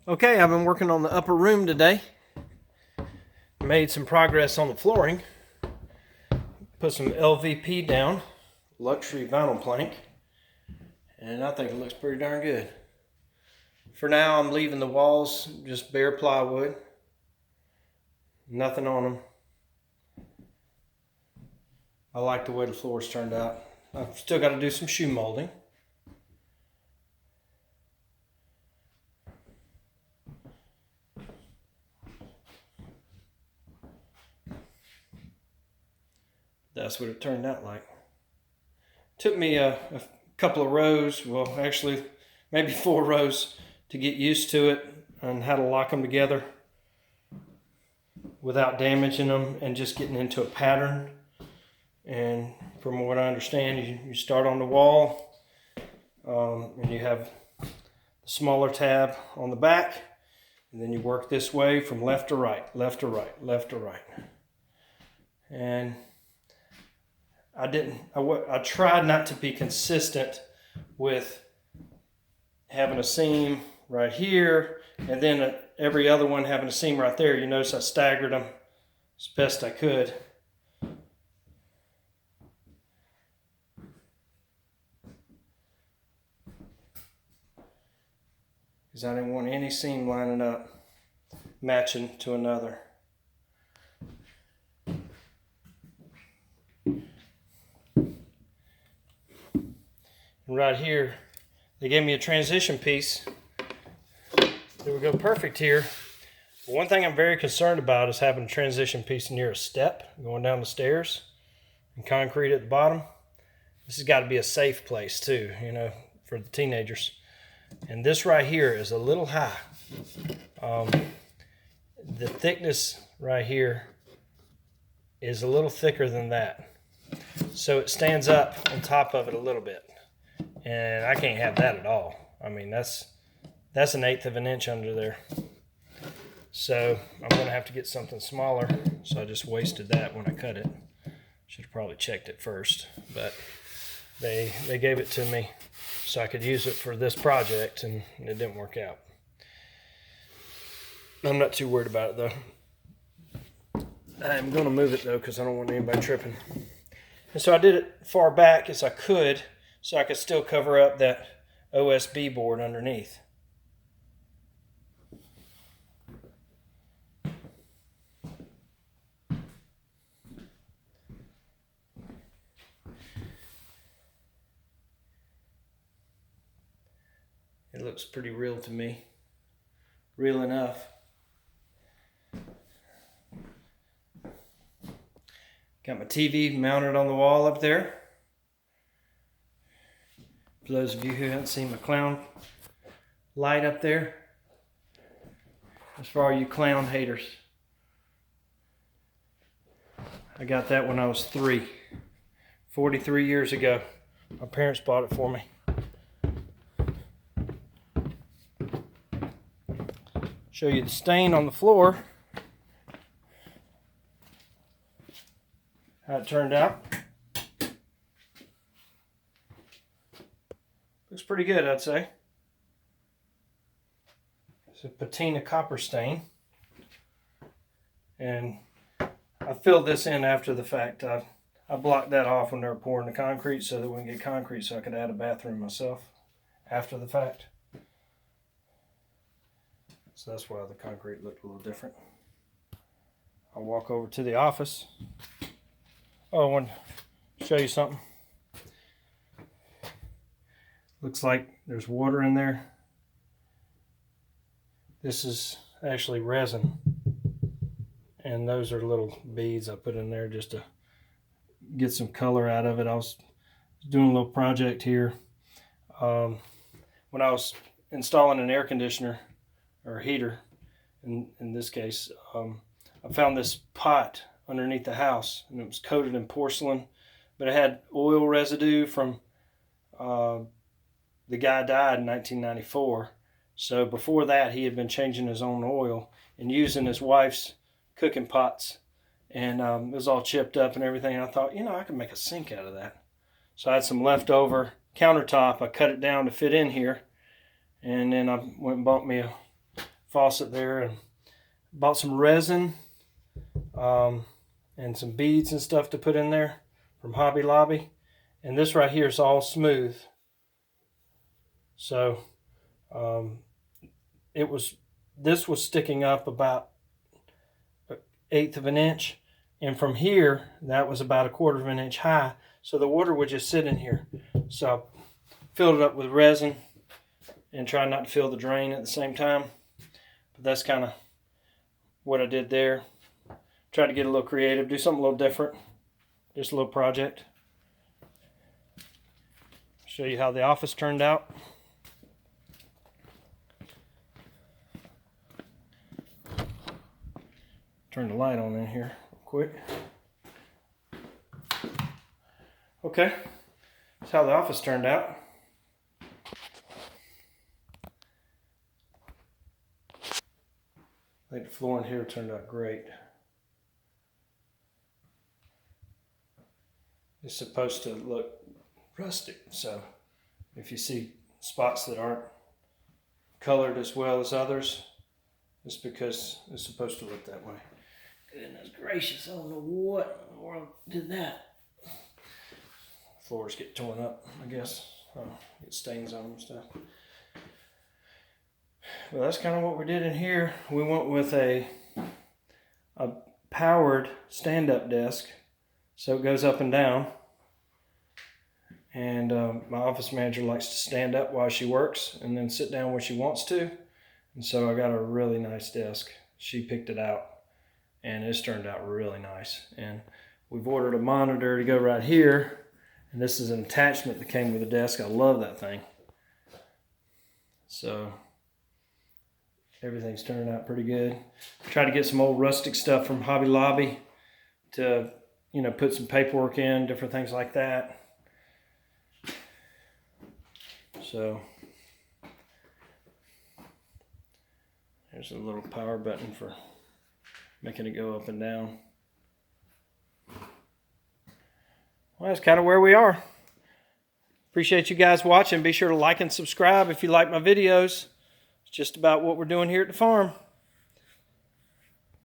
Okay, I've been working on the upper room today. Made some progress on the flooring. Put some LVP down, luxury vinyl plank, and I think it looks pretty darn good. For now, I'm leaving the walls just bare plywood, nothing on them. I like the way the floor's turned out. I've still got to do some shoe molding. That's what it turned out like. Took me a couple of rows, well actually maybe 4 rows to get used to it and how to lock them together without damaging them and just getting into a pattern. And from what I understand, you start on the wall and you have the smaller tab on the back, and then you work this way from left to right, left to right, left to right. And I tried not to be consistent with having a seam right here and then every other one having a seam right there. You notice I staggered them as best I could. Because I didn't want any seam lining up, matching to another. And right here, they gave me a transition piece that would go perfect here. But one thing I'm very concerned about is having a transition piece near a step going down the stairs and concrete at the bottom. This has got to be a safe place too, for the teenagers. And this right here is a little high. The thickness right here is a little thicker than that. So it stands up on top of it a little bit. And I can't have that at all. I mean, that's 1/8 of an inch under there. So I'm going to have to get something smaller. So I just wasted that when I cut it. Should have probably checked it first. But they gave it to me so I could use it for this project, and it didn't work out. I'm not too worried about it though. I'm going to move it though because I don't want anybody tripping. And so I did it far back as I could so I could still cover up that OSB board underneath. It looks pretty real to me. Real enough. Got my TV mounted on the wall up there. For those of you who haven't seen my clown light up there, that's for all you clown haters. I got that when I was 3, 43 years ago. My parents bought it for me. Show you the stain on the floor. How it turned out. Looks pretty good, I'd say. It's a patina copper stain. And I filled this in after the fact. I blocked that off when they were pouring the concrete so that we can get concrete so I could add a bathroom myself after the fact. So that's why the concrete looked a little different. I'll walk over to the office. Oh, I want to show you something. Looks like there's water in there. This is actually resin. And those are little beads I put in there just to get some color out of it. I was doing a little project here. When I was installing an air conditioner, or heater, in this case, I found this pot underneath the house, and it was coated in porcelain, but it had oil residue from the guy died in 1994. So before that, he had been changing his own oil and using his wife's cooking pots, and it was all chipped up and everything. And I thought, I could make a sink out of that. So I had some leftover countertop. I cut it down to fit in here, and then I went and bought me faucet there, and bought some resin and some beads and stuff to put in there from Hobby Lobby. And this right here is all smooth. So this was sticking up about 1/8 of an inch, and from here that was about 1/4 of an inch high, so the water would just sit in here. So I filled it up with resin and tried not to fill the drain at the same time, but that's kind of what I did there. Tried to get a little creative, do something a little different, just a little project. Show you how the office turned out. Turn the light on in here real quick. Okay, that's how the office turned out. I think the floor in here turned out great. It's supposed to look rustic, so if you see spots that aren't colored as well as others, it's because it's supposed to look that way. Goodness gracious, I don't know what in the world did that. Floors get torn up, I guess. Get stains on them and stuff. Well, that's kind of what we did in here. We went with a powered stand-up desk, so it goes up and down. And my office manager likes to stand up while she works and then sit down where she wants to. And so I got a really nice desk. She picked it out, and it's turned out really nice. And we've ordered a monitor to go right here, and this is an attachment that came with the desk. I love that thing. So everything's turning out pretty good. Tried to get some old rustic stuff from Hobby Lobby to, put some paperwork in, different things like that. So there's a little power button for making it go up and down. Well, that's kind of where we are. Appreciate you guys watching. Be sure to like and subscribe if you like my videos. It's just about what we're doing here at the farm.